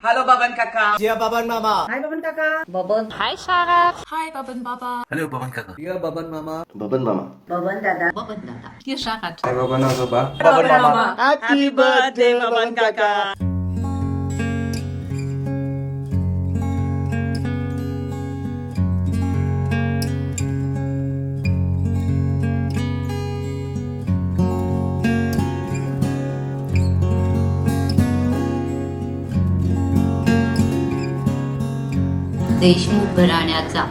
Halo Baban Kakak. Dear Baban Mama. Hi Baban Kakak. Baban. Hi Sarah. Hi Baban Baba. Hello Baban Kakak. Dear Baban Mama. Baban Mama. Baban Dada. Baban Dada. Dear Sharat. Hi Baban Azoba. Baban Mama. Happy birthday Baban Kakak. Deshmukh घराण्याचा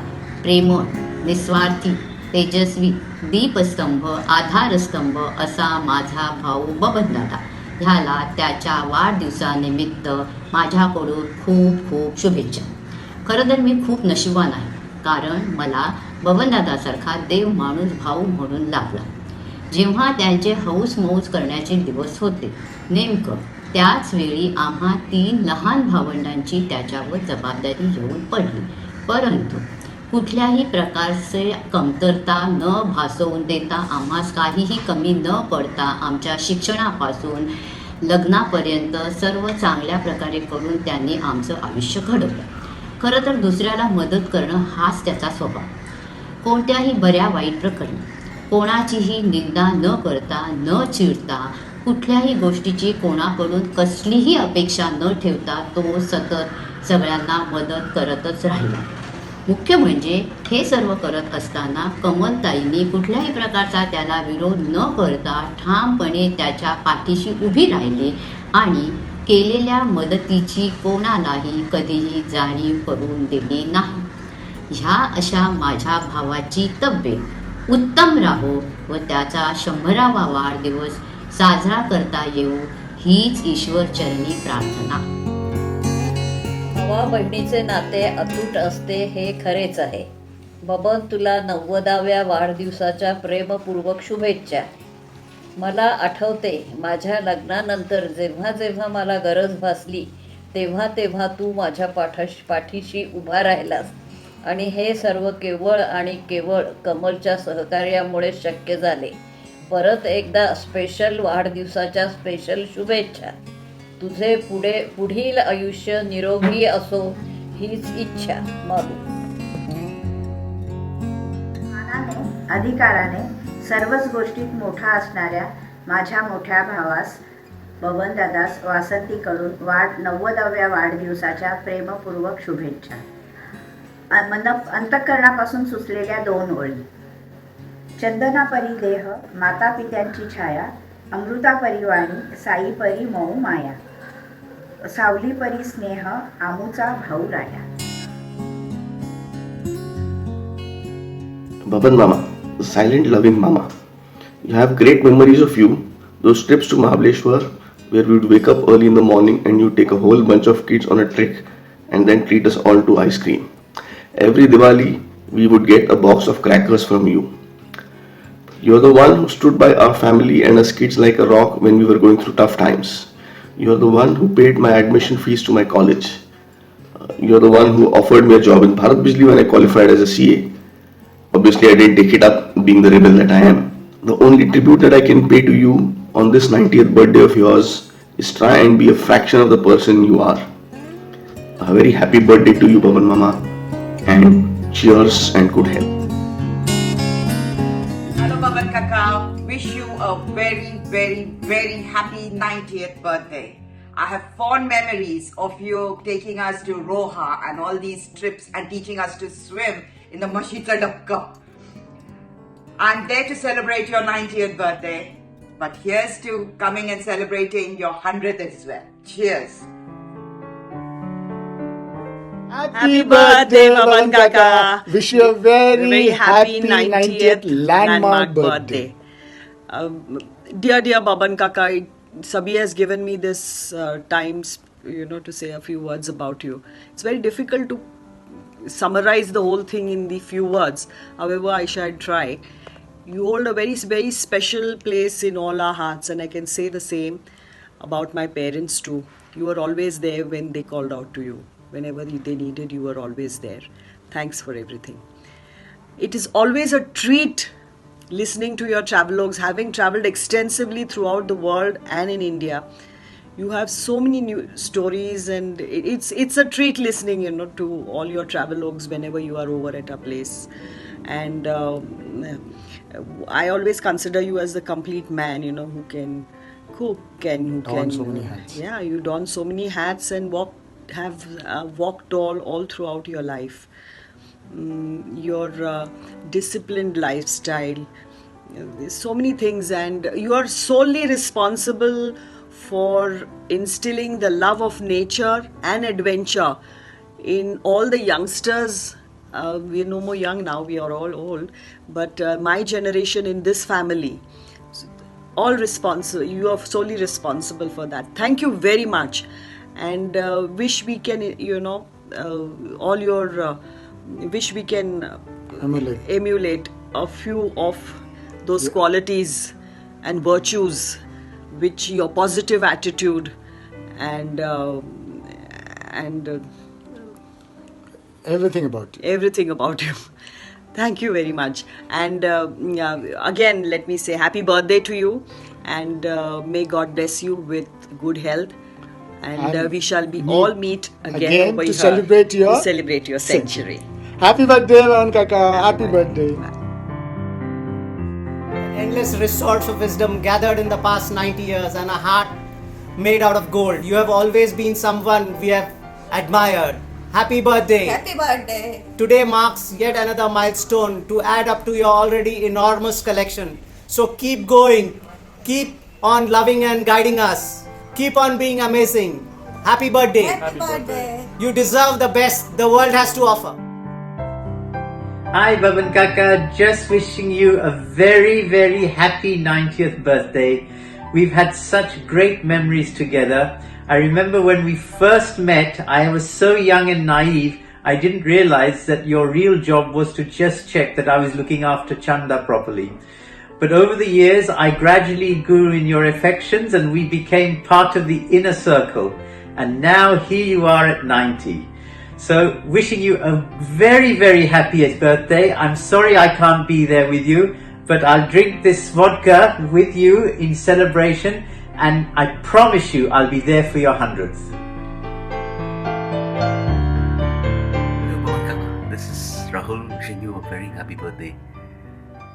प्रेमळ, निस्वार्थी, तेजस्वी, दीपस्तंभ, आधारस्तंभ असा माझा भाऊ बबनदादा. ह्याला त्याच्या वाढदिवसानिमित्त माझ्याकडून खूप खूप शुभेच्छा. खरं तर मी खूप नशिबान आहे, कारण मला बबनदादासारखा देव माणूस भाऊ म्हणून लाभला. जेव्हा त्यांचे हौस मौज करण्याचे दिवस होते, नेमकं त्याच वेळी आम्हा 3 लहान भावंडांची त्याच्यावर जबाबदारी येऊन पडली. परंतु कुठल्याही प्रकारचे कमतरता न भासवून देता, आम्हास काहीही कमी न पडता, आमच्या शिक्षणापासून लग्नापर्यंत सर्व चांगल्या प्रकारे करून त्यांनी आमचं आयुष्य घडवलं. खरं तर दुसऱ्याला मदत करणं हाच त्याचा स्वभाव. कोणत्याही बऱ्या वाईट प्रकरणी कोणाचीही निंदा न करता, न चिडता, कुठल्याही गोष्टीची कोणाकडून कसलीही अपेक्षा न ठेवता तो सतत सगळ्यांना मदत करतच राहिला. मुख्य म्हणजे हे सर्व करत असताना कमलताईंनी कुठल्याही प्रकारचा त्याला विरोध न करता ठामपणे त्याच्या पाठीशी उभी राहिली आणि केलेल्या मदतीची कोणालाही कधीही जाणीव करून दिली नाही. ह्या अशा माझ्या भावाची तब्येत उत्तम राहो व त्याचा 100वा वाढदिवस साजरा करता येऊ हीच ईश्वरचरणी प्रार्थना. भावा बहिणीचे नाते अतूट असते हे खरेच आहे. बबन, तुला 90व्या वाढदिवसाच्या प्रेमपूर्वक शुभेच्छा. मला आठवते, माझ्या लग्नानंतर जेव्हा जेव्हा मला गरज भासली तेव्हा तेव्हा तू माझ्या पाठीशी उभा राहिलास आणि हे सर्व केवळ आणि केवळ कमलच्या सहकार्यामुळे शक्य झाले. परत एकदा स्पेशल वाढदिवसाच्या स्पेशल शुभेच्छा. तुझे पुढील आयुष्य निरोगी असो हीच इच्छा. मागू. मानाने, अधिकाराने सर्वच गोष्टीत मोठा असणाऱ्या माझ्या मोठ्या भावास बबनदादास वासंतीकडून 90व्या वाढदिवसाच्या प्रेमपूर्वक शुभेच्छा. अंतःकरणापासून सुचलेल्या 2 ओळी. चंदनापरी देह, माता पित्यांची छाया, अमृतापरी वाणी, साईपरी मऊ माया, सावलीपरी स्नेह, आमूचा भाऊ राया. Baban Mama, the silent loving Mama. You have great memories of you. Those trips to Mahabaleshwar where we would wake up early in the morning and you take a whole bunch of kids on a trek and then treat us all to ice cream. Every Diwali we would get a box of crackers from you. You're the one who stood by our family and us kids like a rock when we were going through tough times. You're the one who paid my admission fees to my college. You're the one who offered me a job in Bharat Bijli when I qualified as a CA. Obviously, I didn't take it up, being the rebel that I am. The only tribute that I can pay to you on this 90th birthday of yours is try and be a fraction of the person you are. A very happy birthday to you, Baban Mama, and cheers and good health. Hello Baban Kakak. Wish you a very, very, very happy 90th birthday. I have fond memories of you taking us to Roha and all these trips and teaching us to swim in the Mashita Dabka. I'm there to celebrate your 90th birthday, but here's to coming and celebrating your 100th as well. Cheers. Happy birthday, Baban Kaka. Wish you a very happy 90th landmark birthday. Dear Baban Kaka, Sabi has given me this time, to say a few words about you. It's very difficult to summarize the whole thing in the few words. However, I shall try. You hold a very, very special place in all our hearts, and I can say the same about my parents too. You were always there when they called out to you. Whenever they needed, you were always there. Thanks for everything. It is always a treat listening to your travelogues, having traveled extensively throughout the world and in India. You have so many new stories, and it's a treat listening, to all your travelogues whenever you are over at our place. And I always consider you as the complete man, who can cook and who Don can so many hats. Yeah, you don so many hats and walked all throughout your life. Your disciplined lifestyle, there's so many things, and you are solely responsible for instilling the love of nature and adventure in all the youngsters. We're no more young now, we are all old, but my generation in this family, all responsible. You are solely responsible for that. Thank you very much, and wish we can, all your wish we can emulate a few of those qualities and virtues, which your positive attitude and Everything about you. everything about you. Thank you very much. And again, let me say happy birthday to you, and may God bless you with good health. And And we shall be meet all meet again again over to here celebrate your to celebrate your century. Happy birthday, Vaman Kaka. Happy birthday. Endless resorts of wisdom gathered in the past 90 years and a heart made out of gold. You have always been someone we have admired. Happy birthday. Happy birthday. Today marks yet another milestone to add up to your already enormous collection. So keep going. Keep on loving and guiding us. Keep on being amazing. Happy birthday. Happy birthday. You deserve the best the world has to offer. Hi Baban Kaka, just wishing you a very, very happy 90th birthday. We've had such great memories together. I remember when we first met, I was so young and naive, I didn't realize that your real job was to just check that I was looking after Chanda properly. But over the years, I gradually grew in your affections and we became part of the inner circle. And now here you are at 90. So wishing you a very, very happy birthday. I'm sorry I can't be there with you, but I'll drink this vodka with you in celebration, and I promise you I'll be there for your 100th. Hello, Baban Kaka. This is Rahul wishing you a very happy birthday.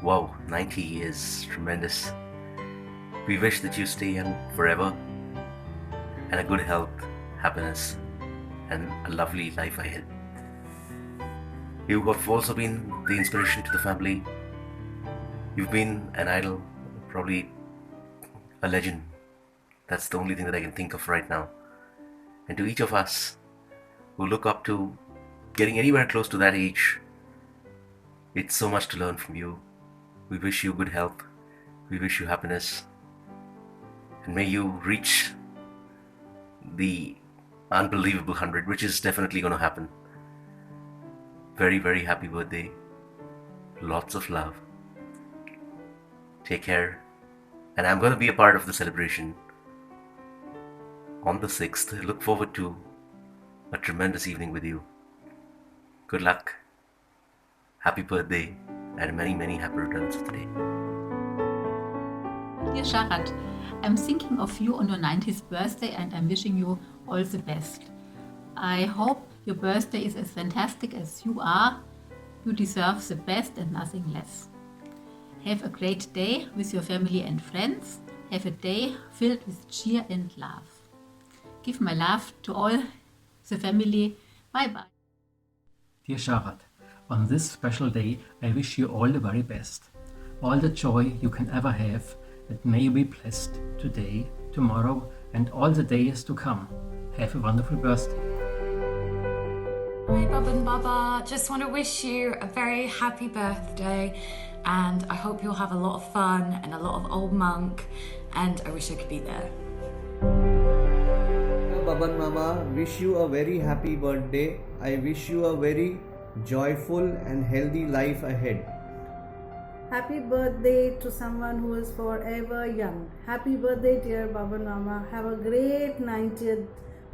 Wow, 90 years, tremendous. We wish that you stay young forever and a good health, happiness, and a lovely life ahead. You have also been the inspiration to the family. You've been an idol, probably a legend. That's the only thing that I can think of right now. And to each of us who look up to getting anywhere close to that age, it's so much to learn from you. We wish you good health. We wish you happiness. And may you reach the unbelievable 100, which is definitely going to happen. Very, very happy birthday. Lots of love. Take care. And I'm going to be a part of the celebration on the 6th. I look forward to a tremendous evening with you. Good luck. Happy birthday and many, many happy returns of the day. Dear Sharat, I'm thinking of you on your 90th birthday and I'm wishing you all the best. I hope your birthday is as fantastic as you are. You deserve the best and nothing less. Have a great day with your family and friends. Have a day filled with cheer and love. Give my love to all the family. Bye bye. Dear Sharat, on this special day, I wish you all the very best. All the joy you can ever have, and may you be blessed today, tomorrow, and all the days to come. Have a wonderful birthday. Hi Baban Baba, just want to wish you a very happy birthday, and I hope you'll have a lot of fun and a lot of old monk, and I wish I could be there. Baban Mama, wish you a very happy birthday. I wish you a very joyful and healthy life ahead. Happy birthday to someone who is forever young. Happy birthday, dear Baban Mama. Have a great 90th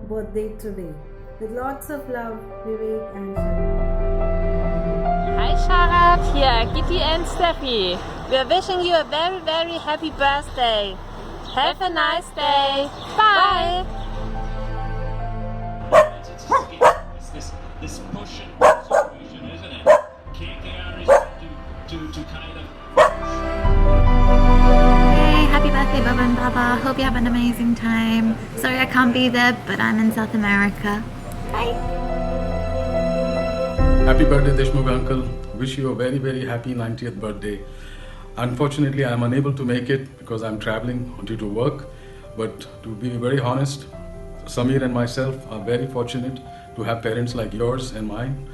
birthday today. With lots of love, Vivek and Hi Sharat, here Kitty and Steffi. We are wishing you a very, very happy birthday. Have a nice day. Bye. This push and supervision, isn't it? KKR is to kind of. Hey, happy birthday, Baba and Baba. Hope you have an amazing time. Sorry I can't be there, but I'm in South America. Bye. Happy birthday, Deshmukh uncle. Wish you a very, very happy 90th birthday. Unfortunately, I'm unable to make it because I'm traveling due to work. But to be very honest, Samir and myself are very fortunate to have parents like yours and mine.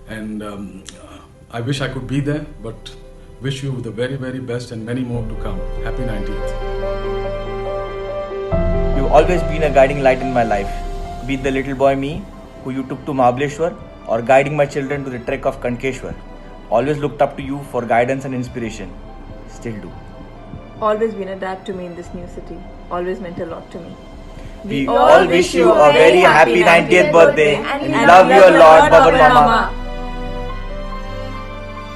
And I wish I could be there, but wish you the very, very best and many more to come. Happy 90th. You've always been a guiding light in my life. Be it the little boy me, who you took to Mahabaleshwar, or guiding my children to the trek of Kankeshwar. Always looked up to you for guidance and inspiration. Still do. Always been a dad to me in this new city. Always meant a lot to me. We all wish you a very happy 90th birthday and love you a lot, Baban Mama.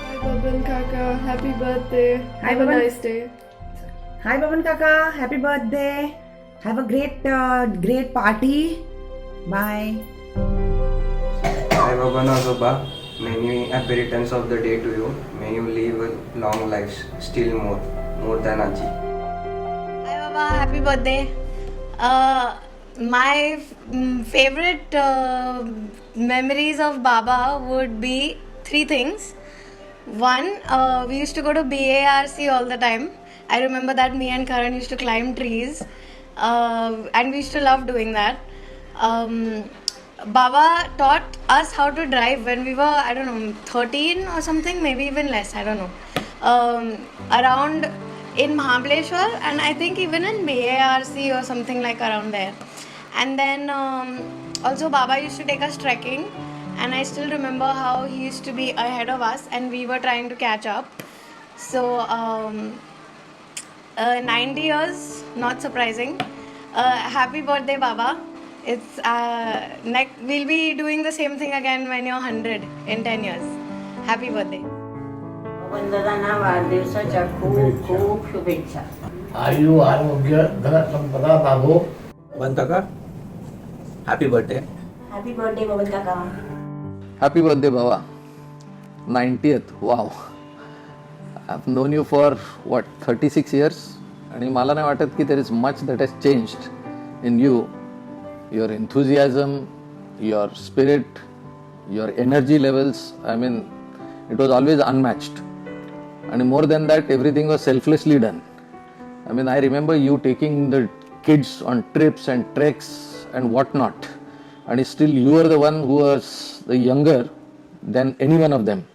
Hi Baban Kaka, happy birthday. Hi, Have a Baban. nice day. Hi Baban Kaka, happy birthday. Have a great party. Bye. Hi Baban Azoba, many happy returns of the day to you. May you live long lives, still more than Aji. Hi Baba, happy birthday. My favorite memories of Baba would be 3 things. One, we used to go to BARC all the time. I remember that me and Karan used to climb trees, and we used to love doing that. Baba taught us how to drive when we were, 13 or something, maybe even less, I don't know. Around in Mahabaleshwar, and I think even in BARC or something like around there. And then also Baba used to take us trekking, and I still remember how he used to be ahead of us and we were trying to catch up. So 90 years, not surprising. Happy birthday, Baba. It's we'll be doing the same thing again when you're 100 in 10 years. Happy birthday. वंदनांना वाढदिवसाच्या खूप खूप शुभेच्छा. आयु आरोग्य धन संपदा लाभो. Baban Kaka, happy birthday. Happy birthday Baban Kaka. Happy birthday, Baba. 90th. Wow. I've known you for 36 years, आणि मला नाही वाटत की there is much that has changed in you. Your enthusiasm, your spirit, your energy levels. I mean, it was always unmatched. And more than that, everything was selflessly done. I mean, I remember you taking the kids on trips and treks and whatnot. And still you were the one who was the younger than any one of them.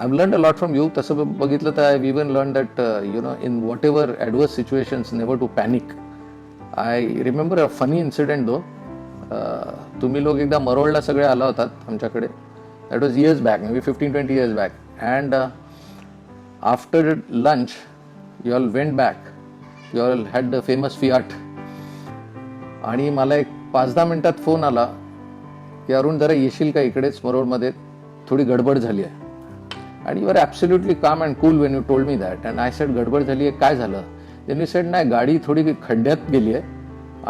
I've learned a lot from you. तसं बघितलं तर I've even learned that, in whatever adverse situations, never to panic. I remember a funny incident though. तुम्ही लोक एकदा मरोळला सगळे आला होतात आमच्याकडे. That was years back, maybe 15-20 years back. And after lunch, you all went back. You all had the famous Fiat. आणि मला एक 5-10 मिनिटात फोन आला की अरुण जरा येशील का इकडेच मरोडमध्ये थोडी गडबड झाली आहे. आणि यू आर ॲब्सोल्युटली काम and cool when you told me that. And I said गडबड झाली आहे, काय झालं? देन यू सेड नाही, गाडी थोडी खड्ड्यात गेली आहे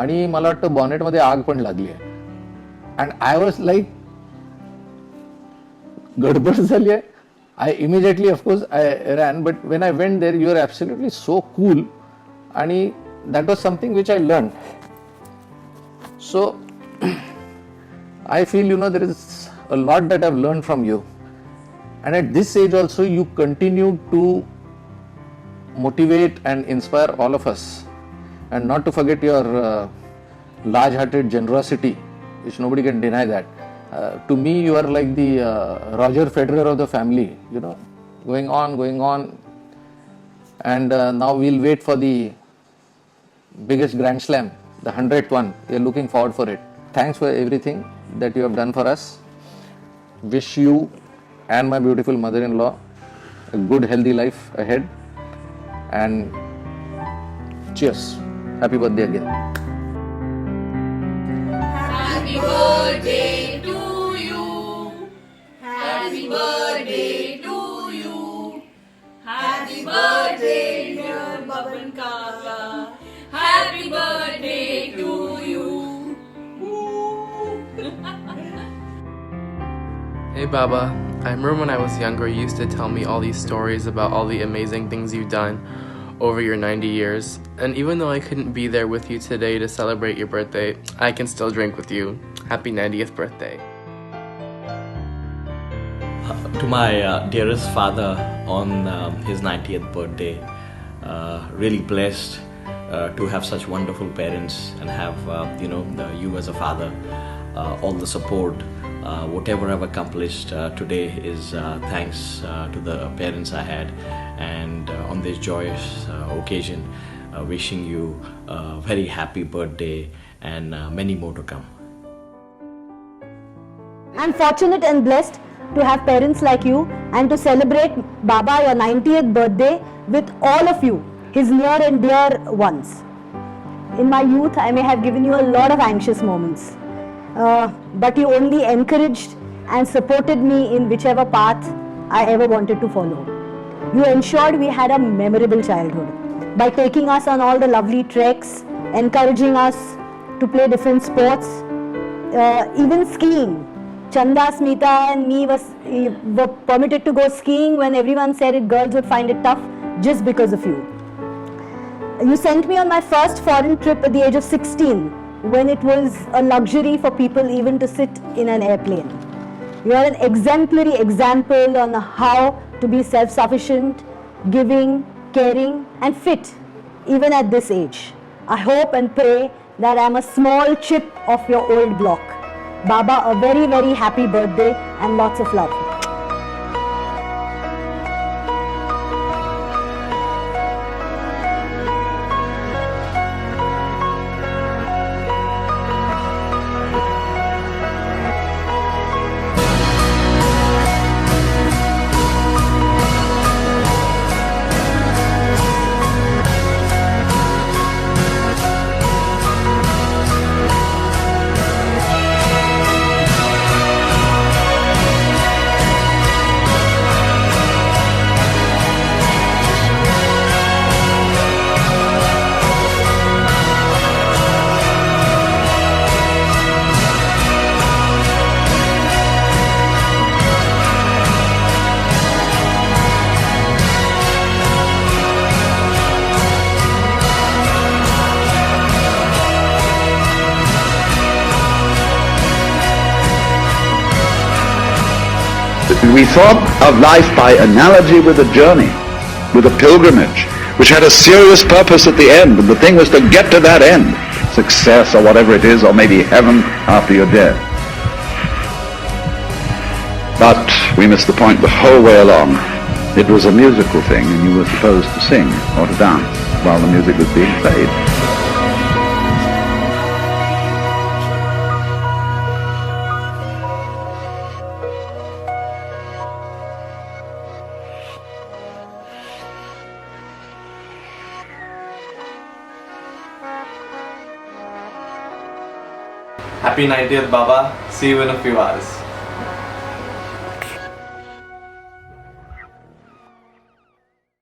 आणि मला वाटतं बॉनेटमध्ये आग पण लागली आहे. अँड आय वॉज लाईक, गडबड झाली आहे. I immediately, of course, I ran, but when I went there, you were absolutely so cool, and that was something which I learned. So, I feel, there is a lot that I've learned from you. And at this age also, you continue to motivate and inspire all of us. And not to forget your large-hearted generosity, which nobody can deny that. To me, you are like the Roger Federer of the family, going on. And now we'll wait for the biggest Grand Slam, the 100th one. We are looking forward for it. Thanks for everything that you have done for us. Wish you and my beautiful mother-in-law a good, healthy life ahead. And cheers. Happy birthday again. Happy birthday to you. Happy birthday to you. Happy birthday, dear Baban Kaka. Hey Baba, I remember when I was younger you used to tell me all these stories about all the amazing things you've done over your 90 years. And even though I couldn't be there with you today to celebrate your birthday, I can still drink with you. Happy 90th birthday. To my dearest father on his 90th birthday, really blessed to have such wonderful parents and have you as a father, all the support. Whatever I've accomplished today is thanks to the parents I had, and on this joyous occasion, wishing you a very happy birthday and many more to come. I'm fortunate and blessed to have parents like you and to celebrate Baba your 90th birthday with all of you, his near and dear ones. In my youth, I may have given you a lot of anxious moments. But you only encouraged and supported me in whichever path I ever wanted to follow. You ensured we had a memorable childhood by taking us on all the lovely treks, encouraging us to play different sports, even skiing. Chanda, Smita and me were permitted to go skiing when everyone said girls would find it tough just because of you. You sent me on my first foreign trip at the age of 16. When it was a luxury for people even to sit in an airplane. You are an exemplary example on how to be self-sufficient, giving, caring and fit even at this age. I hope and pray that I am a small chip of your old block. Baba, a very, very happy birthday and lots of love. We thought of life by analogy with a journey, with a pilgrimage, which had a serious purpose at the end, and the thing was to get to that end, success or whatever it is, or maybe heaven after you're dead. But we missed the point the whole way along. It was a musical thing, and you were supposed to sing or to dance while the music was being played. Happy 90th Baba. See you in a few hours.